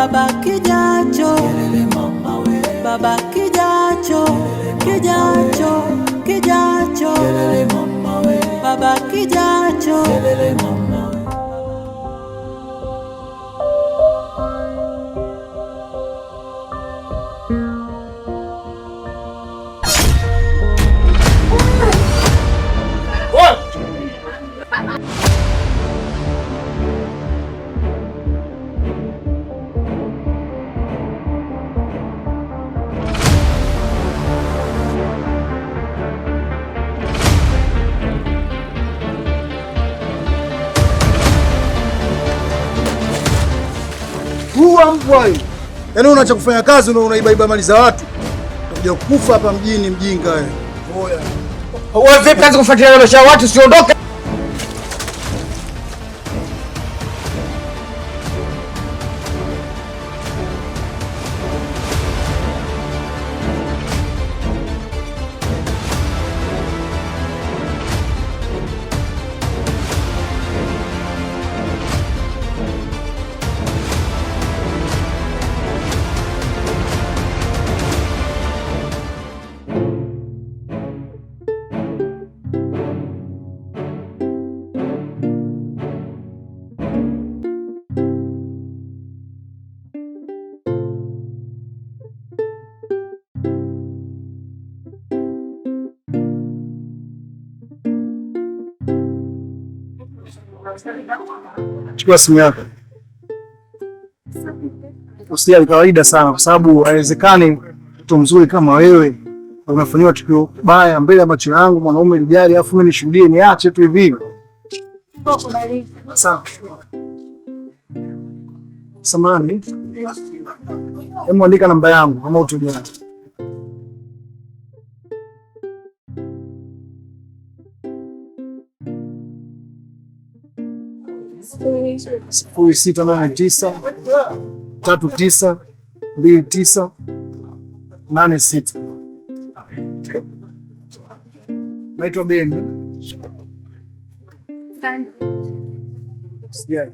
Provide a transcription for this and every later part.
baba kijacho, baba kijacho, kijacho, kijacho, baba kijacho. Mbwa, yaani unaacha kufanya kazi unaiba mali za watu. Utakuja kufa hapa mjini mjinga wewe. Oya. Wewe vipi kazi kufuatilia maisha ya watu usiondoke? Chukua simu yako. Usijali, kawaida sana kwa sababu haiwezekani mtu mzuri kama wewe unafanywa tukio baya mbele ya macho yangu, mwanaume lijali afu mimi nishuhudie, niache tu hivi. Samahani. Hebu andika namba yangu kama utojana. 0689392986. Naitwa Ben. Sijai.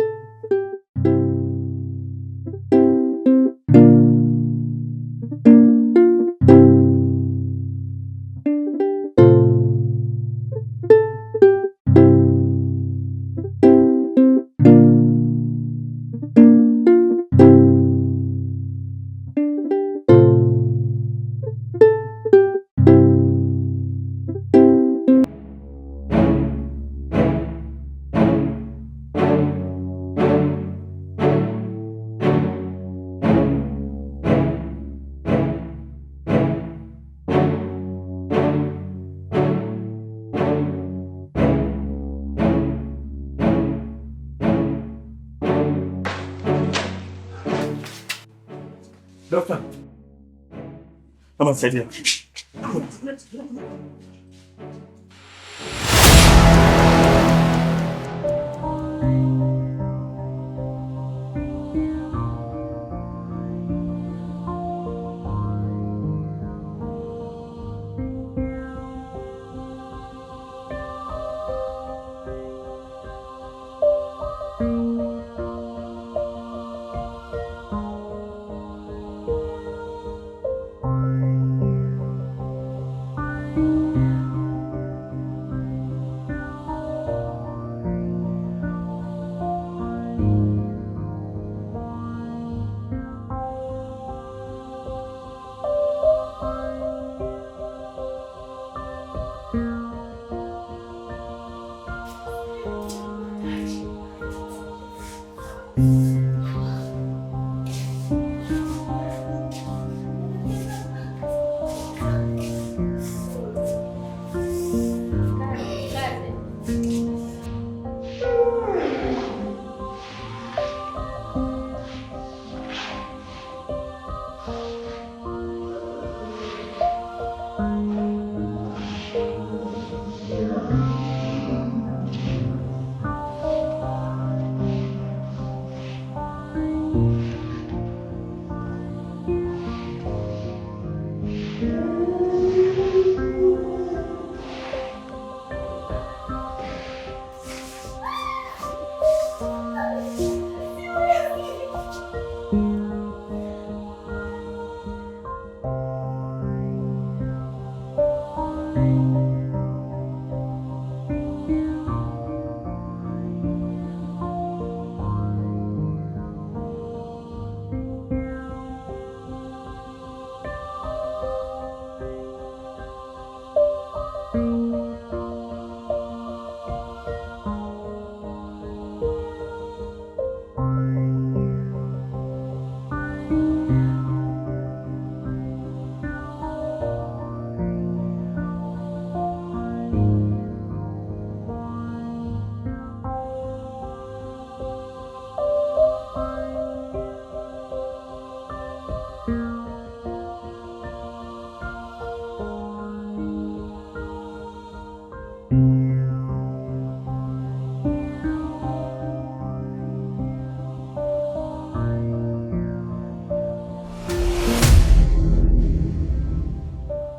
Dokta, kama saidia.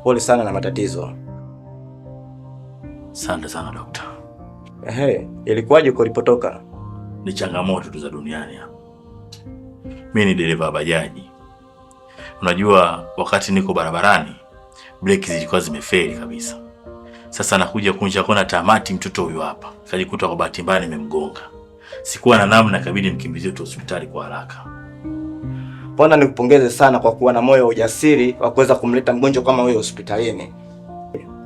Pole sana na matatizo. Asante sana dokta. Ilikuwaje uko ulipotoka? Ni changamoto tu za duniani hapa. Mimi ni dereva bajaji. Unajua wakati niko barabarani breki zilikuwa zimefeli kabisa. Sasa nakuja kunja kona tamati, mtoto huyu hapa kajikuta kwa bahati mbaya nimemgonga. Sikuwa na namna, ikabidi mkimbizie tu hospitali kwa haraka. Bwana, nikupongeze sana kwa kuwa na moyo wa ujasiri wa kuweza kumleta mgonjwa kama huyo hospitalini.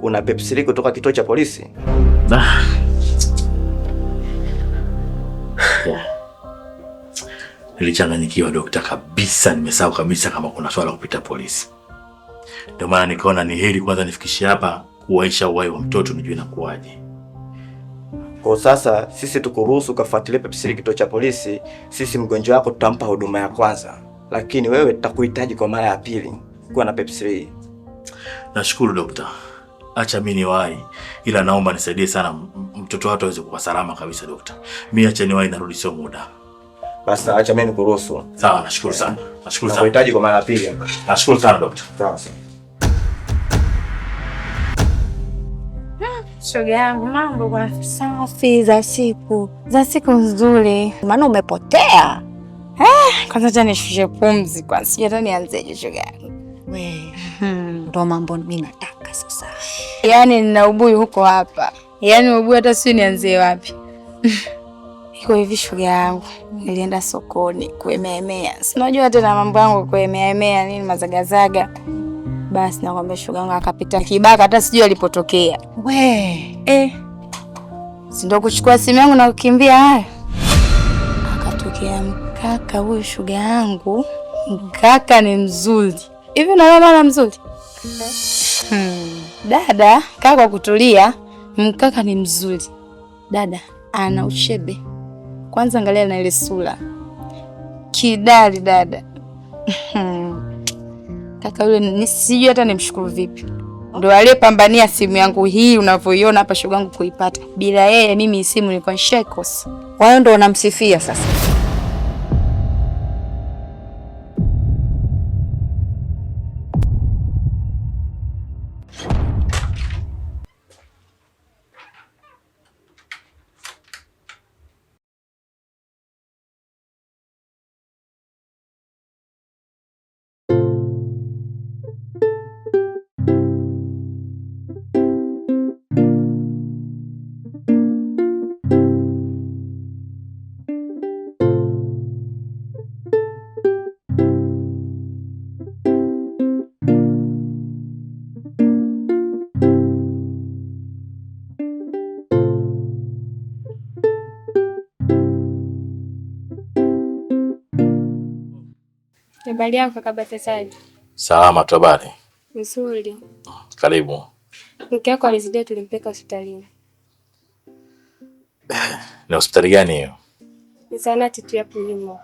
Una Pepsi kutoka kituo cha polisi? Nilichanganyikiwa dokta kabisa, nimesahau kabisa kama kuna swala kupita polisi. Ndio maana nikaona ni heri kwanza nifikishie hapa kuwaisha uhai wa mtoto nijue inakuaje. Kwa sasa sisi tukuruhusu kafuatilie Pepsi kituo cha polisi, sisi mgonjwa wako tutampa huduma ya kwanza. Lakini wewe tutakuhitaji kwa mara ya pili kuwa na Pepsi. Nashukuru dokta. Acha mimi niwahi, ila naomba nisaidie sana mtoto wako aweze kuwa salama kabisa dokta. Mimi acha niwahi, narudi sio muda. Basi acha mimi nikuruhusu. Sawa, nashukuru sana. Nashukuru sana. Nakuhitaji kwa mara ya pili hapa. Nashukuru sana dokta. Sawa. Shoga yangu, mambo kwa safi za siku nzuri. Maana umepotea. Kwanza acha nishushe pumzi kwanza. Sijui hata nianzeje shoga yangu. Ndo mambo mimi nataka sasa. Yaani nina ubuyu huko hapa. Yaani ubuyu hata sio nianzie wapi. Iko hivi shoga yangu. Nilienda sokoni kuemea. Sinajua tena mambo yangu kuemea nini mazagazaga. Basi nakwambia shoga yangu akapita kibaka hata sijui alipotokea. Si ndo kuchukua simu yangu na kukimbia haya. Akatokea mkaka huyo shoga yangu. Mkaka ni mzuri. Hivi unaona maana mzuri? Dada, kaa kwa kutulia. Mkaka ni mzuri. Dada, ana uchebe. Kwanza angalia na ile sura. Kidari dada. Kaka yule sijui hata nimshukuru vipi. Ndio aliyepambania simu yangu hii unavyoiona hapa shoga yangu kuipata. Bila yeye mimi simu nilikuwa nishaikosa. Kwa hiyo ndio unamsifia sasa. Habari yako kaka Batesaji? Salama tu, habari? Nzuri. Karibu. Mke wako alizidia tulimpeka hospitalini. Ni hospitali gani hiyo? Ni zahanati tu ya Pulimo.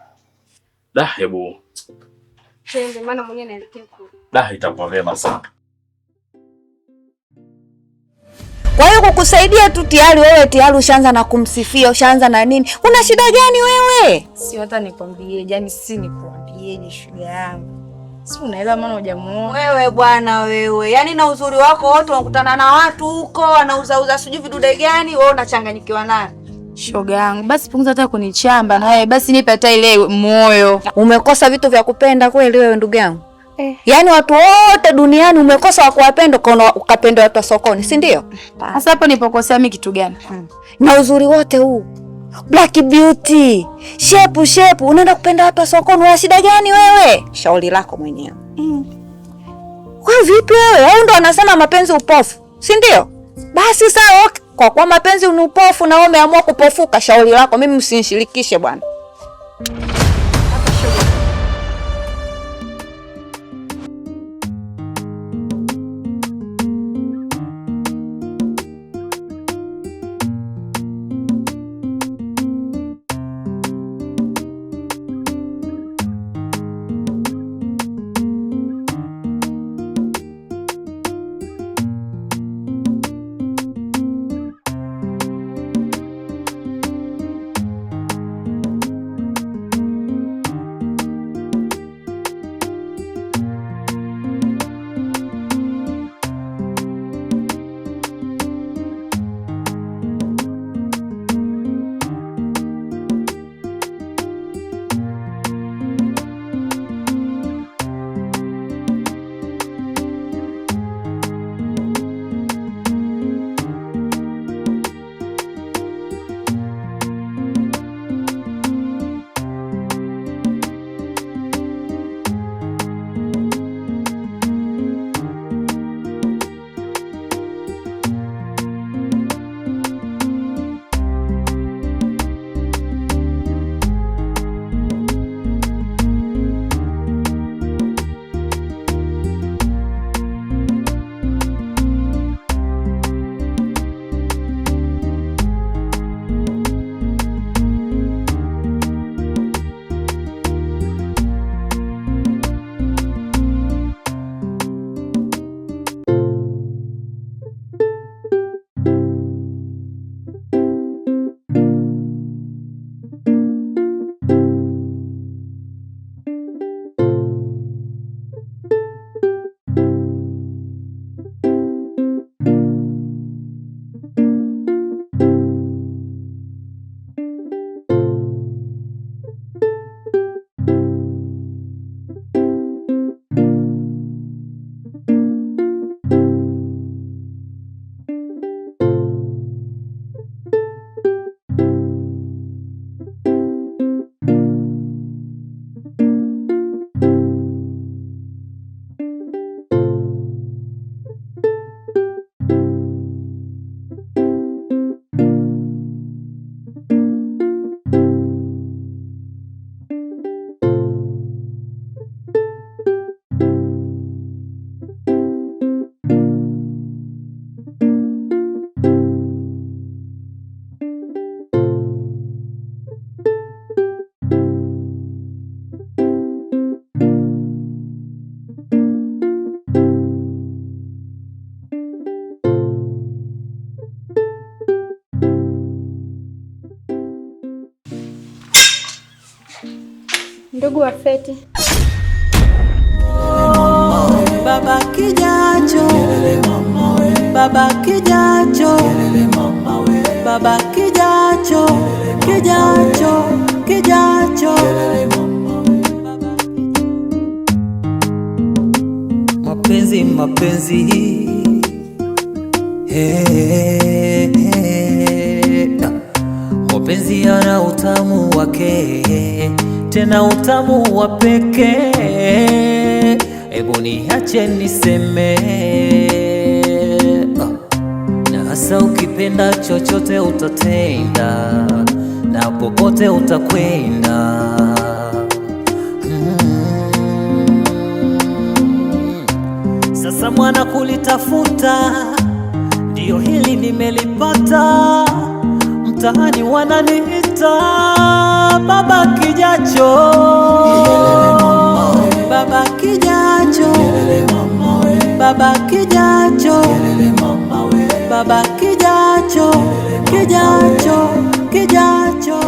Hebu. Ndio maana mwenyewe naelekea huko. Itakuwa vyema sana. Kwa hiyo kukusaidia tu tayari ushaanza na kumsifia, ushaanza na nini? Una shida gani wewe? Si hata nikwambie, yani si nikwambie shida yangu. Si unaelewa maana hujamuona. Wewe bwana wewe, yani na uzuri wako wote unakutana na watu huko wanauza sijui vidude gani, wewe unachanganyikiwa nani? Shoga yangu, basi punguza hata kunichamba na wewe, basi nipe hata ile moyo. Umekosa vitu vya kupenda kweli wewe ndugu yangu? Yaani watu wote duniani umekosa wa kuwapenda ukapenda watu wa sokoni, si ndio? Sasa hapo nipokosea mimi kitu gani? Na uzuri wote huu. Black beauty. Shepu, unaenda kupenda watu wa sokoni, una shida gani wewe? Shauri lako mwenyewe. Wewe vipi wewe? Au ndo anasema mapenzi upofu, si ndio? Basi sawa, kwa kuwa mapenzi ni upofu na wewe umeamua kupofuka, shauri lako, mimi msinishirikishe bwana. Ndugu wa Feti. Baba kijacho, baba kijacho, baba kijacho, kijacho, kijacho. Mapenzi, mapenzi, mapenzi yana utamu wake, tena utamu wa pekee. Hebu niache niseme, na hasa ukipenda chochote utatenda, na popote utakwenda. Sasa mwana kulitafuta, ndio hili nimelipata. Mtaani wananiita baba kijacho, baba kijacho, baba kijacho, baba kijacho, kijacho, kijacho.